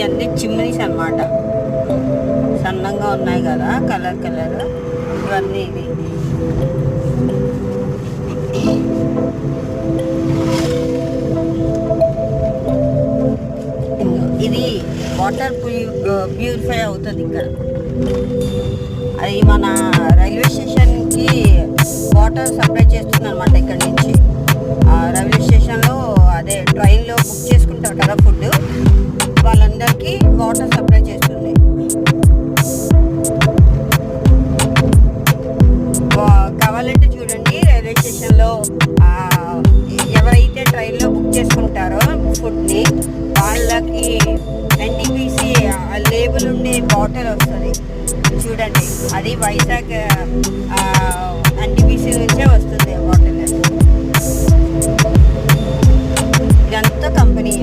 ఇవన్నీ చిమ్నీస్ అన్నమాట. సన్నంగా ఉన్నాయి కదా, కలర్ కలర్ ఇవన్నీ. ఇది వాటర్ ప్యూరిఫై అవుతుంది ఇక్కడ. అది మన రైల్వే స్టేషన్కి వాటర్ సప్లై చేస్తుంది అనమాట. ఇక్కడ నుంచి రైల్వే స్టేషన్లో అదే ట్రైన్లో బుక్ చేసుకుంటారు కదా ఫుడ్, వాళ్ళందరికీ వాటర్ సప్లై చేస్తుంది. కావాలంటే చూడండి, రైల్వే స్టేషన్లో ఎవరైతే ట్రైన్లో బుక్ చేసుకుంటారో ఫుడ్ని వాళ్ళకి ఎన్టీపీసీ లేబుల్ ఉండే బాటిల్ వస్తుంది చూడండి. అది వైజాగ్ ఎన్టీపీసీ నుంచే వస్తుంది బాటిల్. ఇదంతా కంపెనీ.